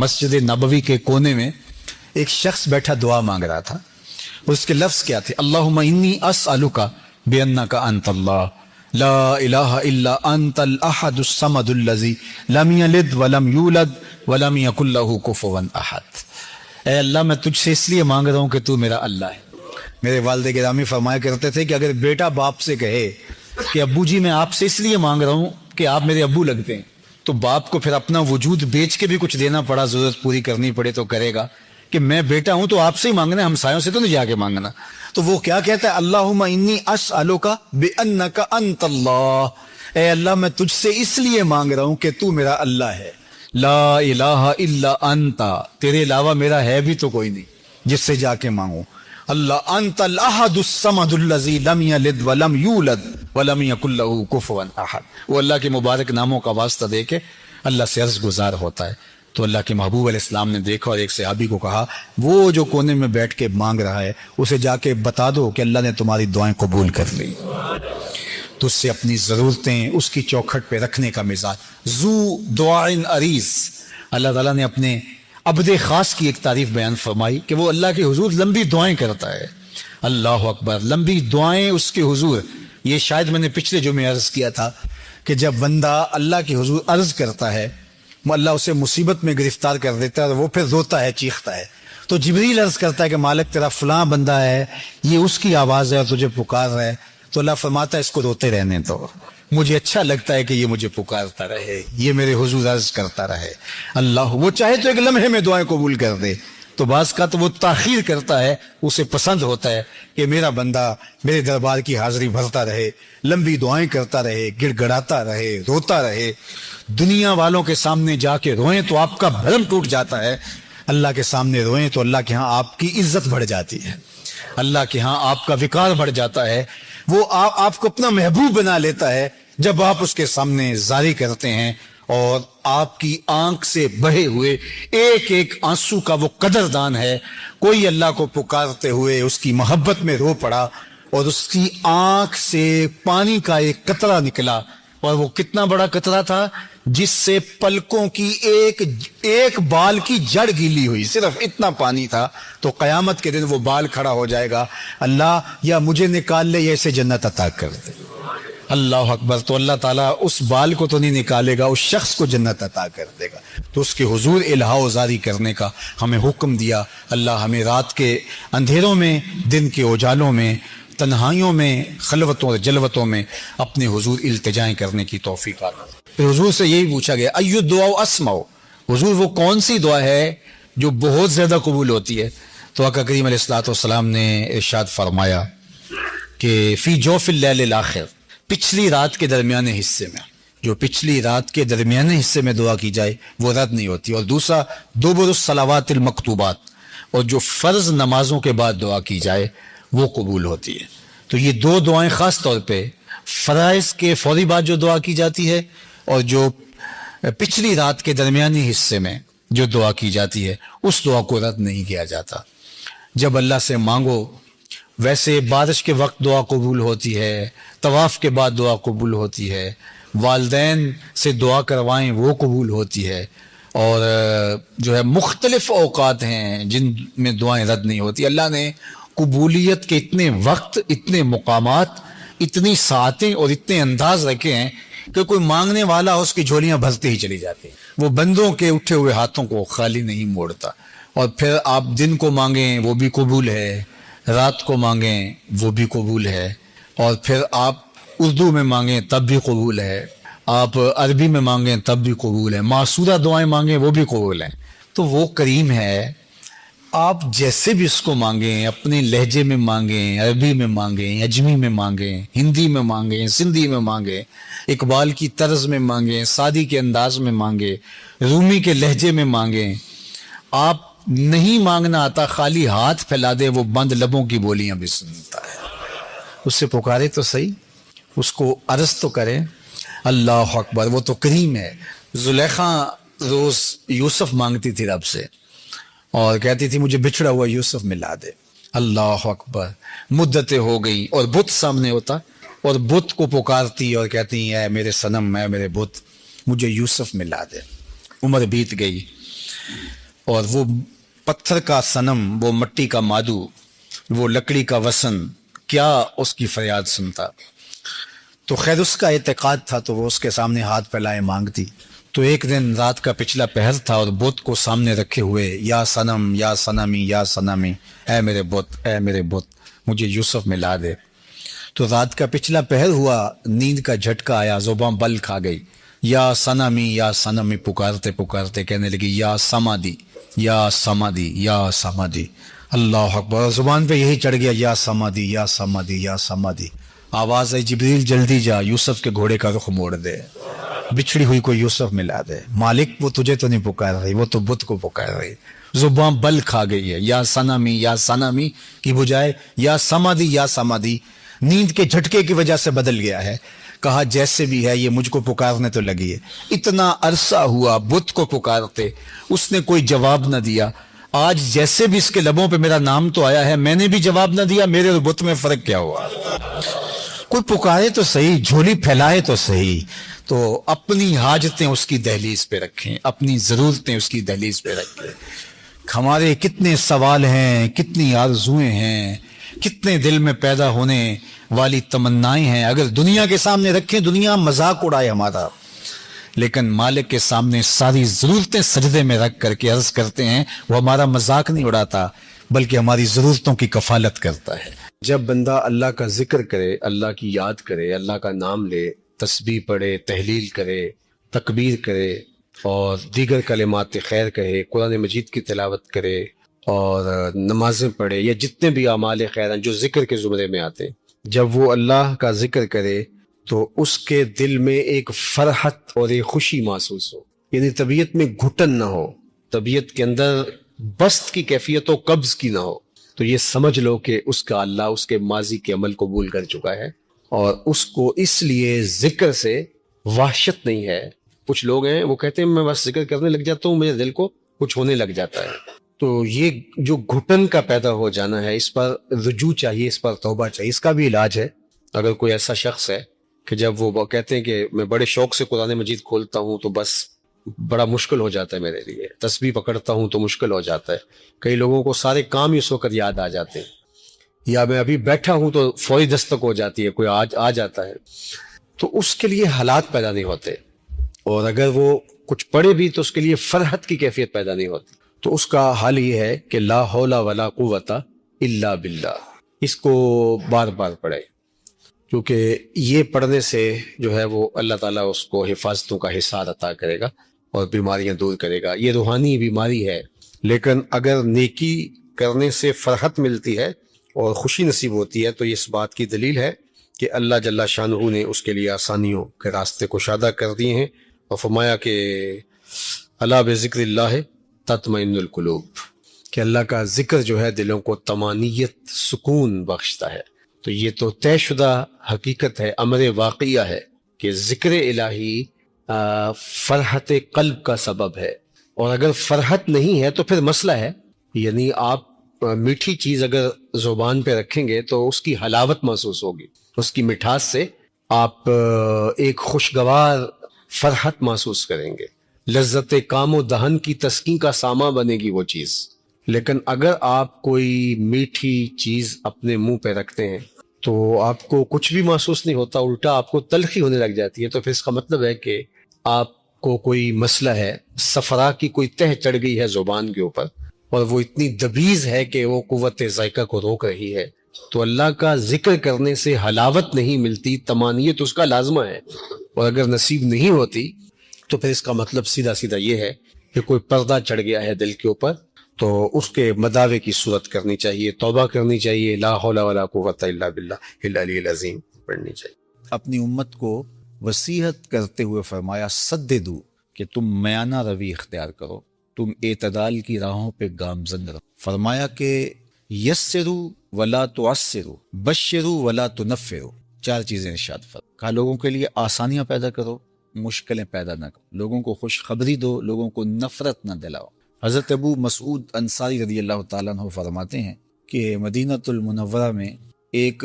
مسجد نبوی کے کونے میں ایک شخص بیٹھا دعا مانگ رہا تھا. اس کے لفظ کیا تھے؟ اللہم انی اسألک بانک انت اللہ لا الہ الا انت الاحد الصمد الذی لم یلد ولم یولد ولم یکن لہ کفوا احد. اے اللہ میں تجھ سے اس لیے مانگ رہا ہوں کہ تو میرا اللہ ہے. میرے والد گرامی فرمایا کرتے تھے کہ اگر بیٹا باپ سے کہے کہ ابو جی میں آپ سے اس لیے مانگ رہا ہوں کہ آپ میرے ابو لگتے ہیں، تو باپ کو پھر اپنا وجود بیچ کے بھی کچھ دینا پڑا، ضرورت پوری کرنی پڑے تو کرے گا کہ میں بیٹا ہوں تو آپ سے ہی مانگنا ہے، ہمسایوں سے تو نہیں جا کے مانگنا. تو وہ کیا کہتا ہے؟ اللہم انی اسألک بانک انت اللہ، اے اللہ میں تجھ سے اس لیے مانگ رہا ہوں کہ تو میرا اللہ ہے. لا الہ الا انت، تیرے علاوہ میرا ہے بھی تو کوئی نہیں جس سے جا کے مانگوں. اللہ انت الاحد الصمد الذی لم یلد ولم یولد ولم یکن لہ کفوا احد. وہ اللہ کے مبارک ناموں کا واسطہ دے کے اللہ سے عرض گزار ہوتا ہے. تو اللہ کے محبوب علیہ السلام نے دیکھا اور ایک صحابی کو کہا وہ جو کونے میں بیٹھ کے مانگ رہا ہے اسے جا کے بتا دو کہ اللہ نے تمہاری دعائیں قبول کر لی. تو اس سے اپنی ضرورتیں اس کی چوکھٹ پہ رکھنے کا مزاج. ذو دعائن عریض، اللہ تعالیٰ نے اپنے عبد خاص کی ایک تعریف بیان فرمائی کہ وہ اللہ کے حضور لمبی دعائیں کرتا ہے. اللہ اکبر، لمبی دعائیں اس کے حضور. یہ شاید میں نے پچھلے جمعے عرض کیا تھا کہ جب بندہ اللہ کے حضور عرض کرتا ہے اللہ اسے مصیبت میں گرفتار کر دیتا ہے اور وہ پھر روتا ہے، چیختا ہے، تو جبریل عرض کرتا ہے کہ مالک تیرا فلاں بندہ ہے، یہ اس کی آواز ہے اور تجھے پکار رہا ہے. تو اللہ فرماتا ہے اس کو روتے رہنے دو، مجھے اچھا لگتا ہے کہ یہ مجھے پکارتا رہے، یہ میرے حضور عرض کرتا رہے. اللہ وہ چاہے تو ایک لمحے میں دعائیں قبول کر دے، تو بعض کا تو وہ تاخیر کرتا ہے، اسے پسند ہوتا ہے کہ میرا بندہ میرے دربار کی حاضری بھرتا رہے، لمبی دعائیں کرتا رہے، گڑ گڑاتا رہے، روتا رہے. دنیا والوں کے سامنے جا کے روئیں تو آپ کا بھرم ٹوٹ جاتا ہے، اللہ کے سامنے روئیں تو اللہ کے ہاں آپ کی عزت بڑھ جاتی ہے، اللہ کے ہاں آپ کا وقار بڑھ جاتا ہے. وہ آپ کو اپنا محبوب بنا لیتا ہے جب آپ اس کے سامنے زاری کرتے ہیں اور آپ کی آنکھ سے بہے ہوئے ایک ایک آنسو کا وہ قدردان ہے. کوئی اللہ کو پکارتے ہوئے اس کی محبت میں رو پڑا اور اس کی آنکھ سے پانی کا ایک قطرہ نکلا، اور وہ کتنا بڑا قطرہ تھا، جس سے پلکوں کی ایک بال کی جڑ گیلی ہوئی، صرف اتنا پانی تھا. تو قیامت کے دن وہ بال کھڑا ہو جائے گا، اللہ یا مجھے نکال لے یا اسے جنت عطا کر دے. اللہ اکبر. تو اللہ تعالیٰ اس بال کو تو نہیں نکالے گا، اس شخص کو جنت عطا کر دے گا. تو اس کے حضور الہا و زاری کرنے کا ہمیں حکم دیا. اللہ ہمیں رات کے اندھیروں میں، دن کے اجالوں میں، تنہائیوں میں، خلوتوں اور جلوتوں میں اپنے حضور التجائیں کرنے کی توفیق عطا. حضور سے یہی پوچھا گیا ایو دعا اسمع، حضور وہ کون سی دعا ہے جو بہت زیادہ قبول ہوتی ہے؟ تو آقا کریم علیہ الصلوۃ والسلام نے ارشاد فرمایا کہ فی جوف اللیل الاخر، پچھلی رات کے درمیانے حصے میں، جو پچھلی رات کے درمیانے حصے میں دعا کی جائے وہ رد نہیں ہوتی. اور دوسرا دبر الصلوات المکتوبات، اور جو فرض نمازوں کے بعد دعا کی جائے وہ قبول ہوتی ہے. تو یہ دو دعائیں خاص طور پہ فرائض کے فوری بعد جو دعا کی جاتی ہے اور جو پچھلی رات کے درمیانی حصے میں جو دعا کی جاتی ہے اس دعا کو رد نہیں کیا جاتا. جب اللہ سے مانگو، ویسے بارش کے وقت دعا قبول ہوتی ہے، طواف کے بعد دعا قبول ہوتی ہے، والدین سے دعا کروائیں وہ قبول ہوتی ہے، اور جو ہے مختلف اوقات ہیں جن میں دعائیں رد نہیں ہوتی. اللہ نے قبولیت کے اتنے وقت، اتنے مقامات، اتنی ساعتیں اور اتنے انداز رکھے ہیں کہ کوئی مانگنے والا اس کی جھولیاں بھرتے ہی چلی جاتی ہیں. وہ بندوں کے اٹھے ہوئے ہاتھوں کو خالی نہیں موڑتا. اور پھر آپ دن کو مانگیں وہ بھی قبول ہے، رات کو مانگیں وہ بھی قبول ہے، اور پھر آپ اردو میں مانگیں تب بھی قبول ہے، آپ عربی میں مانگیں تب بھی قبول ہے، معصورہ دعائیں مانگیں وہ بھی قبول ہیں. تو وہ کریم ہے، آپ جیسے بھی اس کو مانگیں، اپنے لہجے میں مانگیں، عربی میں مانگیں، اجمی میں مانگیں، ہندی میں مانگیں، سندھی میں مانگیں، اقبال کی طرز میں مانگیں، سعدی کے انداز میں مانگیں، رومی کے لہجے میں مانگیں. آپ نہیں مانگنا آتا، خالی ہاتھ پھیلا دے، وہ بند لبوں کی بولیاں بھی سنتا ہے. اس سے پکارے تو صحیح، اس کو عرض تو کرے. اللہ اکبر. وہ تو کریم ہے. زلیخا روز یوسف مانگتی تھی رب سے اور کہتی تھی مجھے بچھڑا ہوا یوسف ملا دے. اللہ اکبر. مدتیں ہو گئی اور بت سامنے ہوتا اور بت کو پکارتی اور کہتی اے میرے صنم، اے میرے بت، مجھے یوسف ملا دے. عمر بیت گئی. اور وہ پتھر کا صنم، وہ مٹی کا مادو، وہ لکڑی کا وسن کیا اس کی فریاد سنتا. تو خیر اس کا اعتقاد تھا تو وہ اس کے سامنے ہاتھ پھیلائے مانگتی. تو ایک دن رات کا پچھلا پہر تھا اور بت کو سامنے رکھے ہوئے، یا صنم یا صنمی یا صنمی، اے میرے بت اے میرے بت مجھے یوسف ملا دے. تو رات کا پچھلا پہر ہوا، نیند کا جھٹکا آیا، زباں بل کھا گئی. یا صنمی پکارتے پکارتے کہنے لگی یا سمادی یا سمادی یا سمادی. اللہ اکبر، زبان پہ یہی چڑھ گیا، یا سمادی یا سمادی یا سمادی. آواز ہے جبریل جلدی جا، یوسف کے گھوڑے کا رخ موڑ دے، بچھڑی ہوئی کو یوسف ملا دے. مالک وہ تجھے تو نہیں پکار رہی، وہ تو بت کو پکار رہی. زباں بل کھا گئی ہے، یا سنمی کی بجائے یا سمادی. نیند کے جھٹکے کی وجہ سے بدل گیا ہے. کہا جیسے بھی ہے یہ مجھ کو پکارنے تو لگی ہے. اتنا عرصہ ہوا بت کو پکارتے، اس نے کوئی جواب نہ دیا. آج جیسے بھی اس کے لبوں پہ میرا نام تو آیا ہے، میں نے بھی جواب نہ دیا. میرے اور بت میں فرق کیا ہوا؟ کوئی پکارے تو صحیح، جھولی پھیلائے تو صحیح. تو اپنی حاجتیں اس کی دہلیز پہ رکھیں، اپنی ضرورتیں اس کی دہلیز پہ رکھیں. ہمارے کتنے سوال ہیں، کتنی آرزویں ہیں، کتنے دل میں پیدا ہونے والی تمنائیں ہیں. اگر دنیا کے سامنے رکھیں، دنیا مذاق اڑائے ہمارا، لیکن مالک کے سامنے ساری ضرورتیں سجدے میں رکھ کر کے عرض کرتے ہیں، وہ ہمارا مذاق نہیں اڑاتا بلکہ ہماری ضرورتوں کی کفالت کرتا ہے. جب بندہ اللہ کا ذکر کرے، اللہ کی یاد کرے، اللہ کا نام لے، تسبیح پڑھے، تحلیل کرے، تکبیر کرے اور دیگر کلمات خیر کہے، قرآن مجید کی تلاوت کرے اور نمازیں پڑھے، یا جتنے بھی اعمال خیر ہیں جو ذکر کے زمرے میں آتے ہیں، جب وہ اللہ کا ذکر کرے تو اس کے دل میں ایک فرحت اور ایک خوشی محسوس ہو. یعنی طبیعت میں گھٹن نہ ہو، طبیعت کے اندر بست کی کیفیت و قبض کی نہ ہو. تو یہ سمجھ لو کہ اس کا اللہ اس کے ماضی کے عمل قبول کر چکا ہے، اور اس کو اس لیے ذکر سے وحشت نہیں ہے. کچھ لوگ ہیں وہ کہتے ہیں میں بس ذکر کرنے لگ جاتا ہوں، میرے دل کو کچھ ہونے لگ جاتا ہے. تو یہ جو گھٹن کا پیدا ہو جانا ہے، اس پر رجوع چاہیے، اس پر توبہ چاہیے. اس کا بھی علاج ہے. اگر کوئی ایسا شخص ہے کہ جب وہ کہتے ہیں کہ میں بڑے شوق سے قرآن مجید کھولتا ہوں تو بس بڑا مشکل ہو جاتا ہے میرے لیے، تسبیح پکڑتا ہوں تو مشکل ہو جاتا ہے. کئی لوگوں کو سارے کام ہی اس وقت یاد آ جاتے ہیں، یا میں ابھی بیٹھا ہوں تو فوری دستک ہو جاتی ہے، کوئی آ جاتا ہے. تو اس کے لیے حالات پیدا نہیں ہوتے، اور اگر وہ کچھ پڑھے بھی تو اس کے لیے فرحت کی کیفیت پیدا نہیں ہوتی. تو اس کا حل یہ ہے کہ لا حول ولا قوت الا باللہ، اس کو بار بار پڑھے، کیونکہ یہ پڑھنے سے جو ہے وہ اللہ تعالیٰ اس کو حفاظتوں کا حصار عطا کرے گا اور بیماریاں دور کرے گا. یہ روحانی بیماری ہے، لیکن اگر نیکی کرنے سے فرحت ملتی ہے اور خوشی نصیب ہوتی ہے تو یہ اس بات کی دلیل ہے کہ اللہ جل شانہ نے اس کے لیے آسانیوں کے راستے کشادہ کر دیے ہیں، اور فرمایا کہ الا بذکر اللہ تطمئن القلوب، کہ اللہ کا ذکر جو ہے دلوں کو طمانینت، سکون بخشتا ہے. تو یہ تو طے شدہ حقیقت ہے، امر واقعہ ہے کہ ذکر الہی فرحت قلب کا سبب ہے. اور اگر فرحت نہیں ہے تو پھر مسئلہ ہے. یعنی آپ میٹھی چیز اگر زبان پہ رکھیں گے تو اس کی حلاوت محسوس ہوگی، اس کی مٹھاس سے آپ ایک خوشگوار فرحت محسوس کریں گے، لذت کام و دہن کی تسکین کا سامان بنے گی وہ چیز. لیکن اگر آپ کوئی میٹھی چیز اپنے منہ پہ رکھتے ہیں تو آپ کو کچھ بھی محسوس نہیں ہوتا، الٹا آپ کو تلخی ہونے لگ جاتی ہے. تو پھر اس کا مطلب ہے کہ آپ کو کوئی مسئلہ ہے، صفرا کی کوئی تہ چڑھ گئی ہے زبان کے اوپر، اور وہ اتنی دبیز ہے کہ وہ قوت ذائقہ کو روک رہی ہے. تو اللہ کا ذکر کرنے سے حلاوت نہیں ملتی، طمانینت اس کا لازمہ ہے، اور اگر نصیب نہیں ہوتی تو پھر اس کا مطلب سیدھا سیدھا یہ ہے کہ کوئی پردہ چڑھ گیا ہے دل کے اوپر. تو اس کے مداوے کی صورت کرنی چاہیے، توبہ کرنی چاہیے، لا حول ولا قوت الا باللہ العلی العظیم پڑھنی چاہیے. اپنی امت کو وصیحت کرتے ہوئے فرمایا سددو، کہ تم میانہ روی اختیار کرو، تم اعتدال کی راہوں پہ گامزن رہو. فرمایا کہ یسرو ولا تعسرو، بشرو ولا تنفرو. 4 چیزیں ارشاد فرمایا. کہا لوگوں کے لیے آسانیاں پیدا کرو، مشکلیں پیدا نہ کرو، لوگوں کو خوشخبری دو، لوگوں کو نفرت نہ دلاؤ. حضرت ابو مسعود انصاری رضی اللہ تعالیٰ عنہ فرماتے ہیں کہ مدینہ المنورہ میں ایک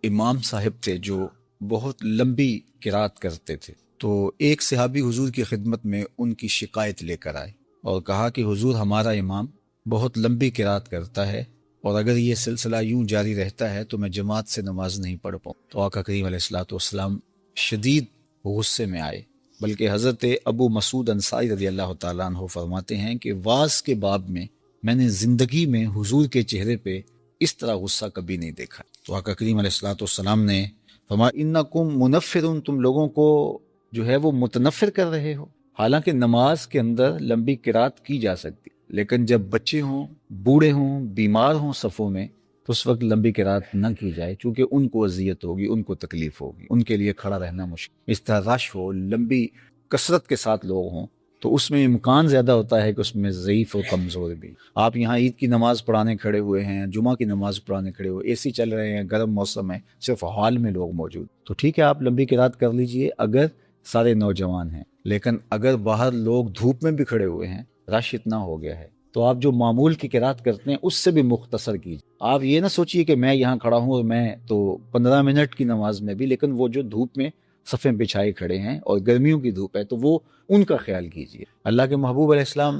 امام صاحب تھے جو بہت لمبی قرات کرتے تھے. تو ایک صحابی حضور کی خدمت میں ان کی شکایت لے کر آئے. اور کہا کہ حضور ہمارا امام بہت لمبی قرات کرتا ہے اور اگر یہ سلسلہ یوں جاری رہتا ہے تو میں جماعت سے نماز نہیں پڑھ پاؤں۔ تو آقا کریم علیہ الصلوۃ والسلام شدید غصے میں آئے، بلکہ حضرت ابو مسعود انصاری رضی اللہ تعالیٰ عنہ فرماتے ہیں کہ واعظ کے باب میں نے زندگی میں حضور کے چہرے پہ اس طرح غصہ کبھی نہیں دیکھا۔ تو آقا کریم علیہ الصلوۃ والسلام نے فرمایا انکم منفرون، تم لوگوں کو جو ہے وہ متنفر کر رہے ہو۔ حالانکہ نماز کے اندر لمبی قرات کی جا سکتی، لیکن جب بچے ہوں، بوڑھے ہوں، بیمار ہوں صفوں میں، تو اس وقت لمبی قرات نہ کی جائے، چونکہ ان کو اذیت ہوگی، ان کو تکلیف ہوگی، ان کے لیے کھڑا رہنا مشکل۔ اس طرح رش ہو، لمبی کثرت کے ساتھ لوگ ہوں، تو اس میں امکان زیادہ ہوتا ہے کہ اس میں ضعیف اور کمزور بھی۔ آپ یہاں عید کی نماز پڑھانے کھڑے ہوئے ہیں، جمعہ کی نماز پڑھانے کھڑے ہوئے، اے سی چل رہے ہیں، گرم موسم ہے، صرف ہال میں لوگ موجود، تو ٹھیک ہے آپ لمبی قرات کر لیجئے اگر سارے نوجوان ہیں۔ لیکن اگر باہر لوگ دھوپ میں بھی کھڑے ہوئے ہیں، رش اتنا ہو گیا ہے، تو آپ جو معمول کی قرات کرتے ہیں اس سے بھی مختصر کیجیے۔ آپ یہ نہ سوچئے کہ میں یہاں کھڑا ہوں اور میں تو 15 منٹ کی نماز میں بھی، لیکن وہ جو دھوپ میں صفیں بچھائے کھڑے ہیں اور گرمیوں کی دھوپ ہے تو وہ ان کا خیال کیجیے۔ اللہ کے محبوب علیہ السلام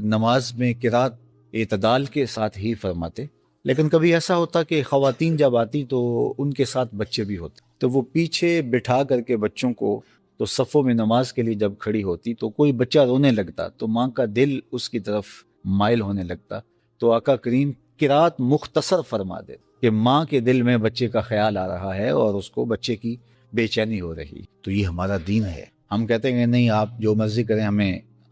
نماز میں قرات اعتدال کے ساتھ ہی فرماتے، لیکن کبھی ایسا ہوتا کہ خواتین جب آتی تو ان کے ساتھ بچے بھی ہوتے، تو وہ پیچھے بٹھا کر کے بچوں کو، تو صفوں میں نماز کے لیے جب کھڑی ہوتی تو کوئی بچہ رونے لگتا تو ماں کا دل اس کی طرف مائل ہونے لگتا، تو آقا کریم قرات مختصر فرما دے کہ ماں کے دل میں بچے کا خیال آ رہا ہے اور اس کو بچے کی بے چینی ہو رہی۔ تو یہ ہمارا دین ہے۔ ہم کہتے ہیں نہیں آپ جو مرضی کریں،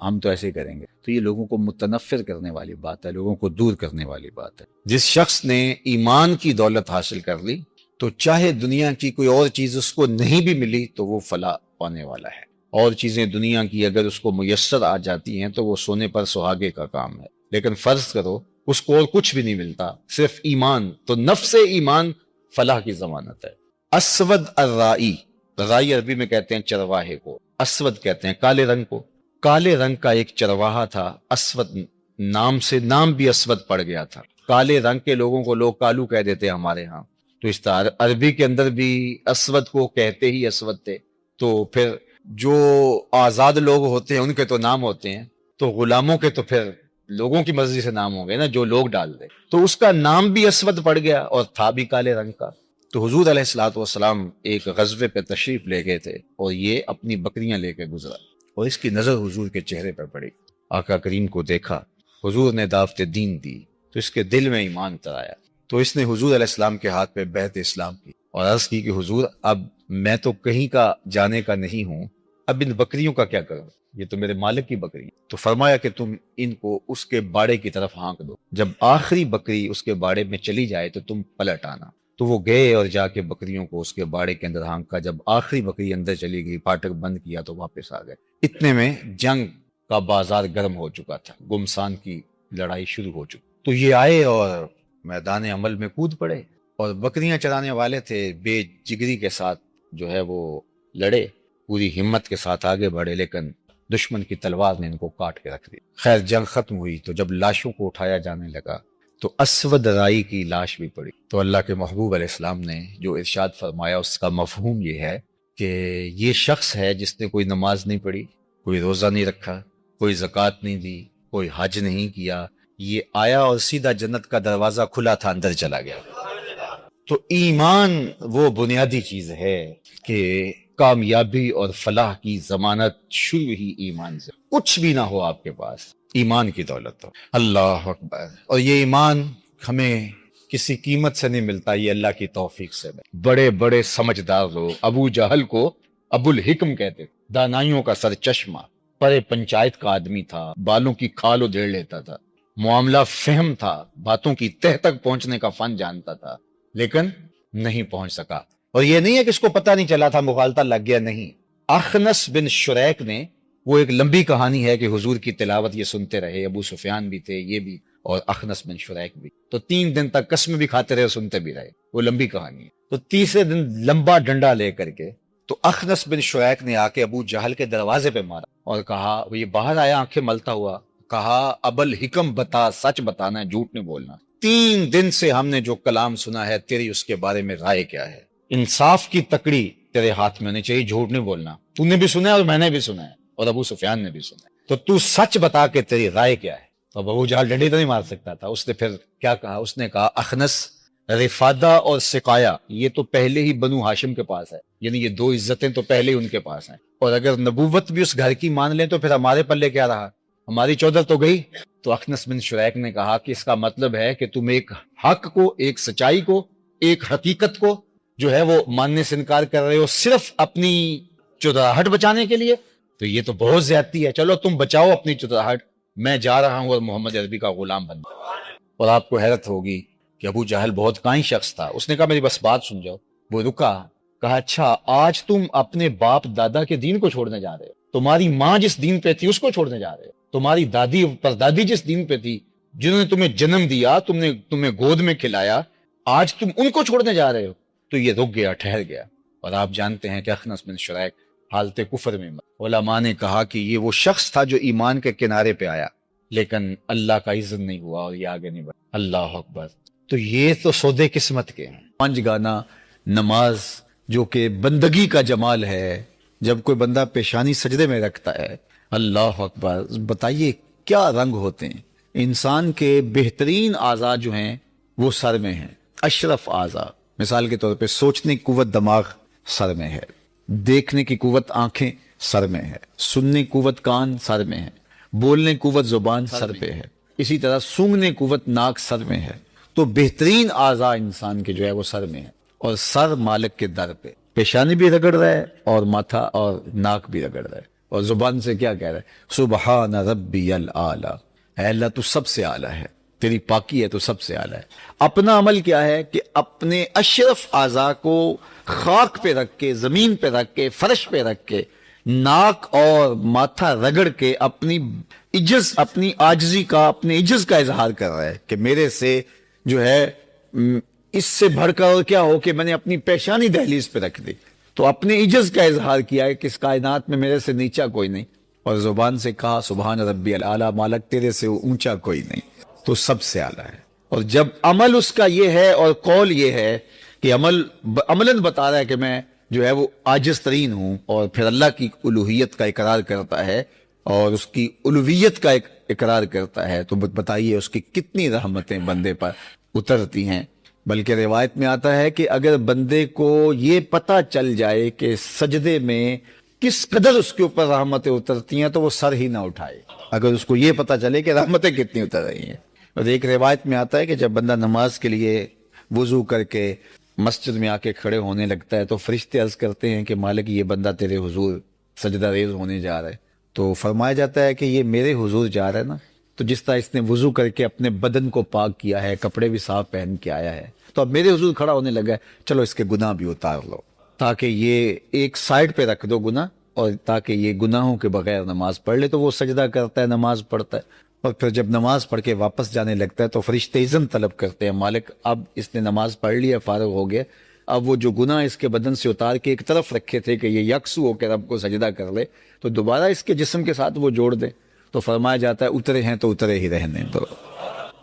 ہم تو ایسے کریں گے، تو یہ لوگوں کو متنفر کرنے والی بات ہے، لوگوں کو دور کرنے والی بات ہے۔ جس شخص نے ایمان کی دولت حاصل کر لی تو چاہے دنیا کی کوئی اور چیز اس کو نہیں بھی ملی تو وہ فلاح پانے والا ہے۔ اور چیزیں دنیا کی اگر اس کو میسر آ جاتی ہیں تو وہ سونے پر سہاگے کا کام ہے، لیکن فرض کرو اس کو اور کچھ بھی نہیں ملتا، صرف ایمان، تو نفس ایمان فلاح کی ضمانت ہے۔ اسود الرائی، رائی عربی میں کہتے ہیں چرواہے کو، اسود کہتے ہیں کالے رنگ کو۔ کالے رنگ کا ایک چرواہا تھا، اسود نام سے، نام بھی اسود پڑ گیا تھا۔ کالے رنگ کے لوگوں کو لوگ کالو کہہ دیتے ہیں ہمارے ہاں، تو اس طرح عربی کے اندر بھی اسود کو کہتے ہی اسود تھے۔ تو پھر جو آزاد لوگ ہوتے ہیں ان کے تو نام ہوتے ہیں، تو غلاموں کے تو پھر لوگوں کی مرضی سے نام ہوں گے نا، جو لوگ ڈال دیں، تو اس کا نام بھی اسود پڑ گیا اور تھا بھی کالے رنگ کا۔ تو حضور علیہ الصلوۃ والسلام ایک غزوے پہ تشریف لے گئے تھے اور یہ اپنی بکریاں لے کے گزرا اور اس کی نظر حضور کے چہرے پر پڑی۔ آقا کریم کو دیکھا، حضور نے دعوت دین دی تو اس کے دل میں ایمان اتر آیا، تو اس نے حضور علیہ السلام کے ہاتھ پہ بیعت اسلام کی اور عرض کی کہ حضور اب میں تو کہیں کا جانے کا نہیں ہوں، اب ان بکریوں کا کیا کروں، یہ تو میرے مالک کی بکری ہے۔ تو فرمایا کہ تم ان کو اس کے باڑے کی طرف ہانک دو، جب آخری بکری اس کے باڑے میں چلی جائے تو تم پلٹ آنا۔ تو وہ گئے اور جا کے بکریوں کو اس کے باڑے کے اندر ہانکا، جب آخری بکری اندر چلی گئی، پھاٹک بند کیا تو واپس آ گئے۔ اتنے میں جنگ کا بازار گرم ہو چکا تھا، گمسان کی لڑائی شروع ہو چکی، تو یہ آئے اور میدان عمل میں کود پڑے اور بکریاں چرانے والے تھے بے جگری کے ساتھ جو ہے وہ لڑے، پوری ہمت کے ساتھ آگے بڑھے، لیکن دشمن کی تلوار نے ان کو کاٹ کے رکھ دیا۔ خیر جنگ ختم ہوئی تو جب لاشوں کو اٹھایا جانے لگا تو اسود رائی کی لاش بھی پڑی۔ تو اللہ کے محبوب علیہ السلام نے جو ارشاد فرمایا اس کا مفہوم یہ ہے کہ یہ شخص ہے جس نے کوئی نماز نہیں پڑھی، کوئی روزہ نہیں رکھا، کوئی زکوٰۃ نہیں دی، کوئی حج نہیں کیا، یہ آیا اور سیدھا جنت کا دروازہ کھلا تھا اندر چلا گیا۔ تو ایمان وہ بنیادی چیز ہے کہ کامیابی اور فلاح کی ضمانت شروع ہی ایمان سے، کچھ بھی نہ ہو آپ کے پاس، ایمان کی دولت ہو۔ اللہ اکبر۔ اور یہ ایمان ہمیں کسی قیمت سے نہیں ملتا، یہ اللہ کی توفیق سے۔ بڑے بڑے سمجھدار لوگ، ابو جہل کو ابو الحکم کہتے، دانائیوں کا سر چشمہ، پرے پنچایت کا آدمی تھا، بالوں کی کھال ادھیڑ لیتا تھا، معاملہ فہم تھا، باتوں کی تہ تک پہنچنے کا فن جانتا تھا، لیکن نہیں پہنچ سکا۔ اور یہ نہیں ہے کہ اس کو پتہ نہیں چلا تھا، مغالطہ لگ گیا، نہیں۔ اخنس بن شریک نے، وہ ایک لمبی کہانی ہے کہ حضور کی تلاوت یہ سنتے رہے، ابو سفیان بھی تھے، یہ بھی، اور اخنس بن شریک بھی، تو 3 دن تک قسم بھی کھاتے رہے، سنتے بھی رہے، وہ لمبی کہانی ہے۔ تو تیسرے دن لمبا ڈنڈا لے کر کے تو اخنس بن شریک نے آ کے ابو جہل کے دروازے پہ مارا اور کہا، وہ یہ باہر آیا آنکھیں ملتا ہوا، کہا ابو الحکم بتا، سچ بتانا ہے، جھوٹ نہیں بولنا، 3 دن سے ہم نے جو کلام سنا ہے تیری اس کے بارے میں رائے کیا ہے؟ انصاف کی تکڑی تیرے ہاتھ میں ہونی چاہیے، جھوٹ نہیں بولنا، تو نے بھی سنا ہے اور میں نے بھی سنا ہے اور ابو سفیان نے بھی سنا ہے۔ تو سچ بتا کہ تیری رائے کیا ہے. تو ابو جہل ڈنڈی تو نہیں مار سکتا تھا. اس نے پھر کیا کہا؟ اس نے کہا اخنس، رفادہ اور سقایا یہ تو پہلے ہی بنو ہاشم کے پاس ہے، یعنی یہ دو عزتیں تو پہلے ہی ان کے پاس ہیں، اور اگر نبوت بھی اس گھر کی مان لیں تو پھر ہمارے پلے کیا رہا؟ ہماری چودر تو گئی. تو اخنس بن شریک نے کہا کہ اس کا مطلب ہے کہ تم ایک حق کو، ایک سچائی کو، ایک حقیقت کو جو ہے وہ ماننے سے انکار کر رہے ہو صرف اپنی چودراہٹ بچانے کے لیے. تو یہ تو بہت زیادتی ہے. چلو تم بچاؤ اپنی چودراہٹ، میں جا رہا ہوں اور محمد عربی کا غلام بن. اور آپ کو حیرت ہوگی کہ ابو جہل بہت کائن شخص تھا. اس نے کہا میری بس بات سن جاؤ. وہ رکا، کہا اچھا آج تم اپنے باپ دادا کے دین کو چھوڑنے جا رہے ہو؟ تمہاری ماں جس دین پہ تھی اس کو چھوڑنے جا رہے ہو؟ تمہاری دادی پردادی جس دین پہ تھی، جنہوں نے تمہیں جنم دیا، تمہیں گود میں کھلایا، آج تم ان کو چھوڑنے جا رہے ہو؟ تو یہ رک گیا، ٹھہر گیا. اور آپ جانتے ہیں کہ اخنس بن شریک حالت کفر میں علماء نے کہا کہ یہ وہ شخص تھا جو ایمان کے کنارے پہ آیا لیکن اللہ کا اذن نہیں ہوا اور یہ آگے نہیں بڑھا. اللہ اکبر. تو یہ تو سودے قسمت کے ہیں. پانچ گانا نماز جو کہ بندگی کا جمال ہے، جب کوئی بندہ پیشانی سجدے میں رکھتا ہے، اللہ اکبر. بتائیے کیا رنگ ہوتے ہیں. انسان کے بہترین اعضاء جو ہیں وہ سر میں ہیں، اشرف اعضاء. مثال کے طور پہ سوچنے کی قوت دماغ سر میں ہے، دیکھنے کی قوت آنکھیں سر میں ہے، سننے کی قوت کان سر میں ہے، بولنے کی قوت زبان سر پہ ہے، اسی طرح سونگنے کی قوت ناک سر میں ہے. تو بہترین اعضاء انسان کے جو ہے وہ سر میں ہے، اور سر مالک کے در پہ. پیشانی بھی رگڑ رہا ہے اور ماتھا اور ناک بھی رگڑ رہا ہے، اور زبان سے کیا کہہ رہا ہے؟ سبحان ربی الاعلی. اے اللہ تو سب سے اعلیٰ ہے، تیری پاکی ہے تو سب سے اعلیٰ ہے. اپنا عمل کیا ہے کہ اپنے اشرف اعضاء کو خاک پہ رکھ کے، زمین پہ رکھ کے، فرش پہ رکھ کے، ناک اور ماتھا رگڑ کے اپنی عجز، اپنی عاجزی کا، اپنے عجز کا اظہار کر رہا ہے کہ میرے سے جو ہے اس سے بڑھ کر اور کیا ہو کہ میں نے اپنی پیشانی دہلیز پہ رکھ دی. تو اپنے عجز کا اظہار کیا ہے کہ اس کائنات میں میرے سے نیچا کوئی نہیں، اور زبان سے کہا سبحان ربی الاعلی، مالک تیرے سے اونچا کوئی نہیں، تو سب سے اعلیٰ ہے. اور جب عمل اس کا یہ ہے اور قول یہ ہے کہ عملاً بتا رہا ہے کہ میں جو ہے وہ عاجز ترین ہوں، اور پھر اللہ کی الوہیت کا اقرار کرتا ہے اور اس کی الوہیت کا اقرار کرتا ہے، تو بتائیے اس کی کتنی رحمتیں بندے پر اترتی ہیں. بلکہ روایت میں آتا ہے کہ اگر بندے کو یہ پتہ چل جائے کہ سجدے میں کس قدر اس کے اوپر رحمتیں اترتی ہیں تو وہ سر ہی نہ اٹھائے، اگر اس کو یہ پتہ چلے کہ رحمتیں کتنی اتر رہی ہیں. اور ایک روایت میں آتا ہے کہ جب بندہ نماز کے لیے وضو کر کے مسجد میں آ کے کھڑے ہونے لگتا ہے تو فرشتے عرض کرتے ہیں کہ مالک یہ بندہ تیرے حضور سجدہ ریز ہونے جا رہا ہے. تو فرمایا جاتا ہے کہ یہ میرے حضور جا رہا ہے نا، تو جس طرح اس نے وضو کر کے اپنے بدن کو پاک کیا ہے، کپڑے بھی صاف پہن کے آیا ہے، تو اب میرے حضور کھڑا ہونے لگا ہے، چلو اس کے گناہ بھی اتار لو، تاکہ یہ ایک سائڈ پہ رکھ دو گناہ، اور تاکہ یہ گناہوں کے بغیر نماز پڑھ لے. تو وہ سجدہ کرتا ہے، نماز پڑھتا ہے، اور پھر جب نماز پڑھ کے واپس جانے لگتا ہے تو فرشتے اذن طلب کرتے ہیں، مالک اب اس نے نماز پڑھ لی ہے، فارغ ہو گیا، اب وہ جو گناہ اس کے بدن سے اتار کے ایک طرف رکھے تھے کہ یہ یکسو ہو کے رب کو سجدہ کر لے، تو دوبارہ اس کے جسم کے ساتھ وہ جوڑ دے. تو فرمایا جاتا ہے اترے ہیں تو اترے ہی رہنے دو.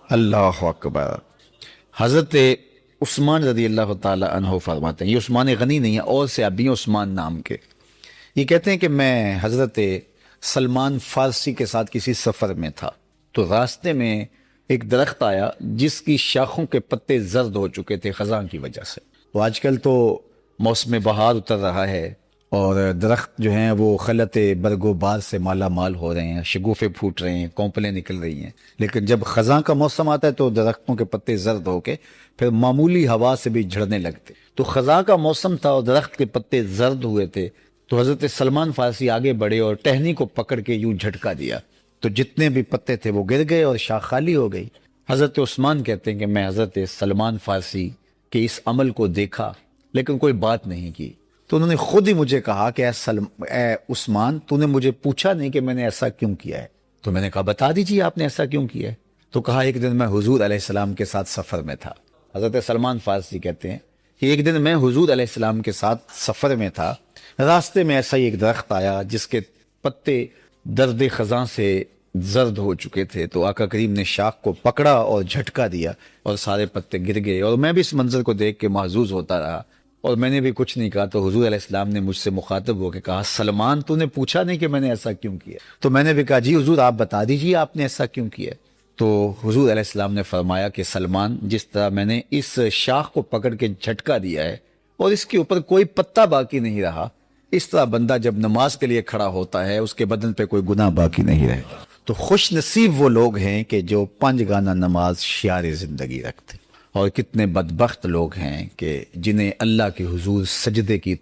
اللہ اکبر. حضرت عثمان رضی اللہ تعالی عنہ فرماتے ہیں، یہ عثمان غنی نہیں ہے، اور سے ابھی عثمان نام کے، یہ کہتے ہیں کہ میں حضرت سلمان فارسی کے ساتھ کسی سفر میں تھا، تو راستے میں ایک درخت آیا جس کی شاخوں کے پتے زرد ہو چکے تھے خزاں کی وجہ سے. تو آج کل تو موسم بہار اتر رہا ہے اور درخت جو ہیں وہ خلط برگ و بار سے مالا مال ہو رہے ہیں، شگوفے پھوٹ رہے ہیں، کونپلیں نکل رہی ہیں. لیکن جب خزاں کا موسم آتا ہے تو درختوں کے پتے زرد ہو کے پھر معمولی ہوا سے بھی جھڑنے لگتے. تو خزاں کا موسم تھا اور درخت کے پتے زرد ہوئے تھے، تو حضرت سلمان فارسی آگے بڑھے اور ٹہنی کو پکڑ کے یوں جھٹکا دیا، تو جتنے بھی پتے تھے وہ گر گئے اور شاخ خالی ہو گئی. حضرت عثمان کہتے ہیں کہ میں حضرت سلمان فارسی کے اس عمل کو دیکھا لیکن کوئی بات نہیں کی. تو انہوں نے خود ہی مجھے کہا کہ اے عثمان، تو نے مجھے پوچھا نہیں کہ میں نے ایسا کیوں کیا ہے. تو میں نے کہا بتا دیجیے آپ نے ایسا کیوں کیا ہے. تو کہا ایک دن میں حضور علیہ السلام کے ساتھ سفر میں تھا. حضرت سلمان فارسی کہتے ہیں کہ ایک دن میں حضور علیہ السلام کے ساتھ سفر میں تھا، راستے میں ایسا ہی ایک درخت آیا جس کے پتے درد خزاں سے زرد ہو چکے تھے. تو آقا کریم نے شاخ کو پکڑا اور جھٹکا دیا اور سارے پتے گر گئے، اور میں بھی اس منظر کو دیکھ کے محظوظ ہوتا رہا اور میں نے بھی کچھ نہیں کہا تو حضور علیہ السلام نے مجھ سے مخاطب ہو کے کہا سلمان تو نے پوچھا نہیں کہ میں نے ایسا کیوں کیا؟ تو میں نے بھی کہا جی حضور آپ بتا دیجیے آپ نے ایسا کیوں کیا؟ تو حضور علیہ السلام نے فرمایا کہ سلمان جس طرح میں نے اس شاخ کو پکڑ کے جھٹکا دیا ہے اور اس کے اوپر کوئی پتا باقی نہیں رہا، اس طرح بندہ جب نماز کے لیے کھڑا ہوتا ہے اس کے بدن پہ کوئی گناہ باقی نہیں رہے۔ تو خوش نصیب وہ لوگ ہیں کہ جو 5 گانا نماز شعار زندگی رکھتے، اور کتنے بدبخت لوگ ہیں کہ جنہیں اللہ کے حضور سجدے کی